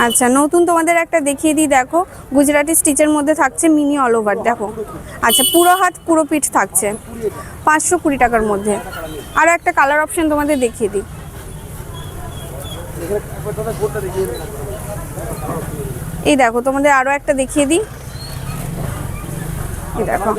আচ্ছা, নতুন তোমাদের একটা দেখিয়ে দিই, দেখো গুজরাটি স্টিচের মধ্যে থাকছে, মিনি অল ওভার, দেখো। আচ্ছা, পুরো হাত পুরো পিঠ থাকছে, 520 টাকার মধ্যে। আরও একটা কালার অপশন তোমাদের দেখিয়ে দিই, এই দেখো তোমাদের আরও একটা দেখিয়ে দিই, এই দেখো।